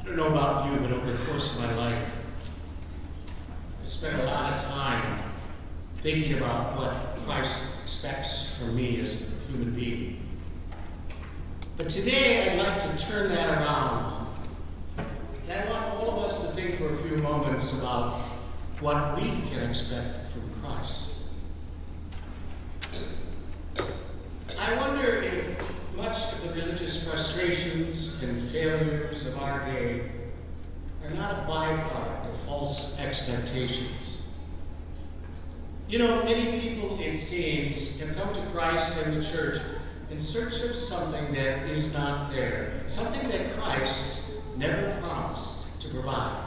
don't know about you, but over the course of my life, I spent a lot of time thinking about what Christ expects from me as a human being. But today, I'd like to turn that around. And I want all of us to think for a few moments about what we can expect from Christ. I wonder if much of the religious frustrations and failures of our day are not a byproduct of false expectations. You know, many people, it seems, have come to Christ and the church in search of something that is not there, something that Christ never promised to provide.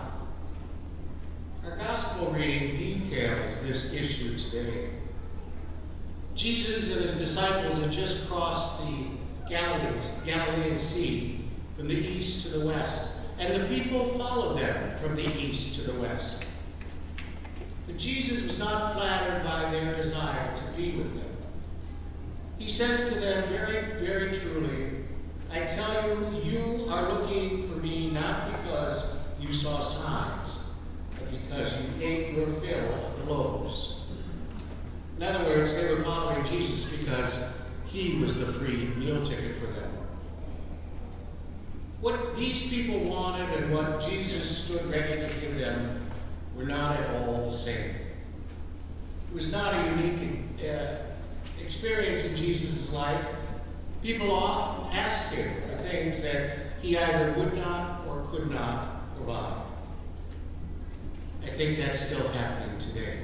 Our gospel reading details this issue today. Jesus and his disciples had just crossed the Galilean Sea from the east to the west, and the people followed them from the east to the west. But Jesus was not flattered by their desire to be with them. He says to them very, very truly, I tell you, you are looking for me not because you saw signs, but because you ate your fill of the loaves. In other words, they were following Jesus because he was the free meal ticket for them. What these people wanted and what Jesus stood ready to give them were not at all the same. It was not a unique experience in Jesus' life. People often asked him for things that he either would not or could not provide. I think that's still happening today.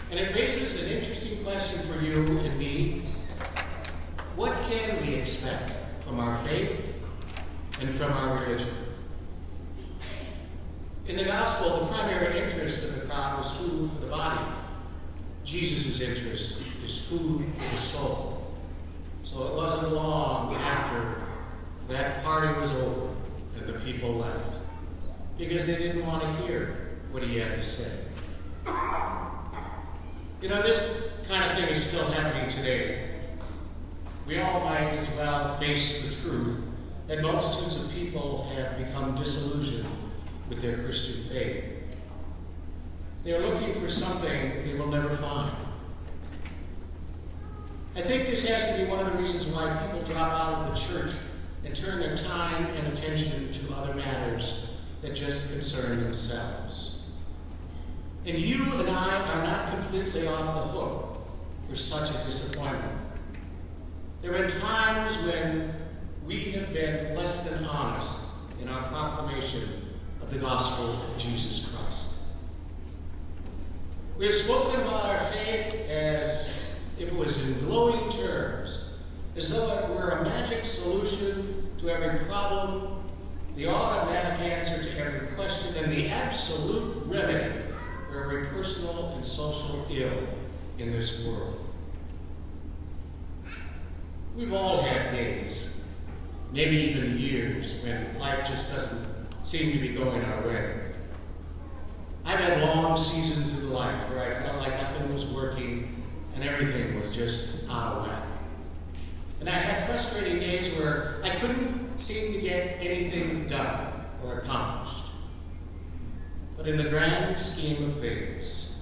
And it raises an interesting question for you and me. What can we expect from our faith and from our religion? In the gospel, the primary interest of the crowd was food for the body. Jesus' interest is food for the soul. So it wasn't long after that party was over and the people left, because they didn't want to hear what he had to say. You know, this kind of thing is still happening today. We all might as well face the truth that multitudes of people have become disillusioned with their Christian faith. They are looking for something they will never find. I think this has to be one of the reasons why people drop out of the church and turn their time and attention to other matters that just concern themselves. And you and I are not completely off the hook for such a disappointment. There have been times when we have been less than honest in our proclamation of the gospel of Jesus Christ. We have spoken about our faith as if it was in glowing terms, as though it were a magic solution to every problem, the automatic answer to every question, and the absolute remedy for every personal and social ill in this world. We've all had days, maybe even years, when life just doesn't seem to be going our way. I've had long seasons in life where I felt like nothing was working and everything was just out of whack. And I had frustrating days where I couldn't seem to get anything done or accomplished. But in the grand scheme of things,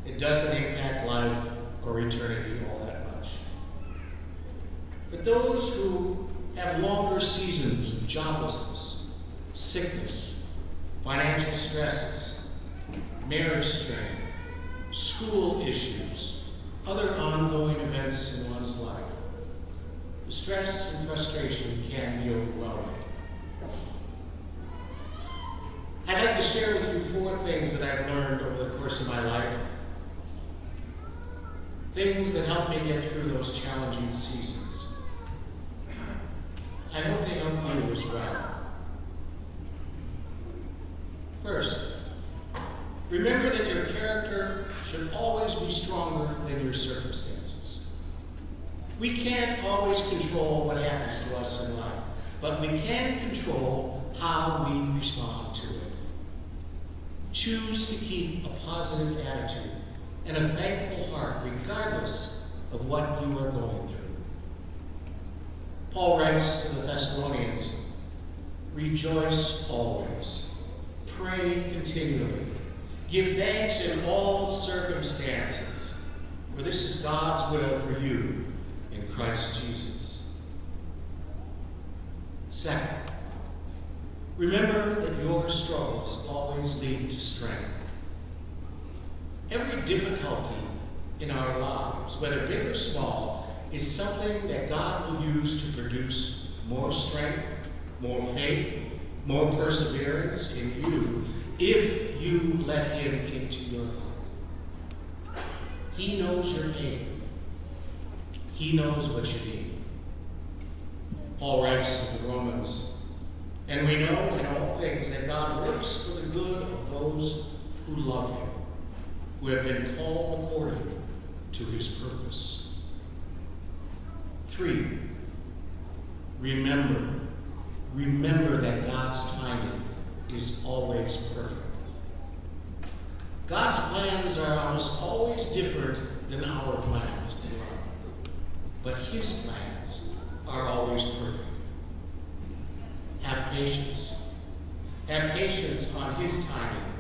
it doesn't impact life or eternity all that much. But those who have longer seasons of joblessness, sickness, financial stresses, marriage strain, school issues, other ongoing events in one's life, the stress and frustration can be overwhelming. I'd like to share with you 4 things that I've learned over the course of my life. Things that help me get through those challenging seasons. I hope they help you as well. First, remember that your character should always be stronger than your circumstances. We can't always control what happens to us in life, but we can control how we respond to it. Choose to keep a positive attitude and a thankful heart regardless of what you are going through. Paul writes to the Thessalonians, Rejoice always. Pray continually. Give thanks in all circumstances, for this is God's will for you in Christ Jesus. Second, remember that your struggles always lead to strength. Every difficulty in our lives, whether big or small, is something that God will use to produce more strength, more faith, more perseverance in you if you let him into your heart. He knows your pain. He knows what you need. Paul writes to the Romans, and we know in all things that God works for the good of those who love him, who have been called according to his purpose. 3, remember that God's timing is always perfect. God's plans are almost always different than our plans in life, but his plans are always perfect. Have patience. Have patience on his timing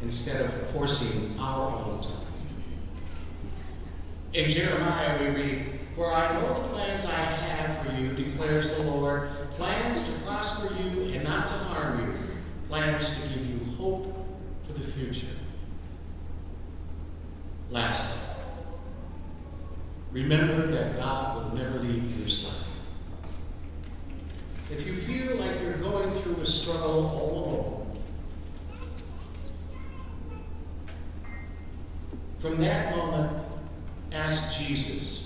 instead of forcing our own timing. In Jeremiah we read, "For I know the plans I have for you, declares the Lord, plans to prosper you and not to harm you, plans to give you hope for the future." Lastly, remember that God will never leave your side. If you feel like you're going through a struggle all alone, from that moment, ask Jesus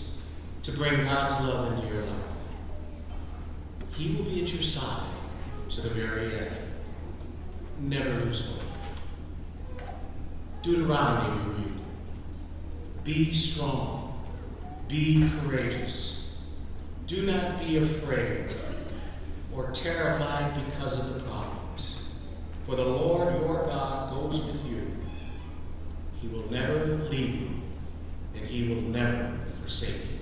to bring God's love into your life. He will be at your side to the very end. Never lose hope. Deuteronomy we read, "Be strong, be courageous. Do not be afraid or terrified because of the problems. For the Lord your God goes with you. He will never leave you, and he will never forsake you."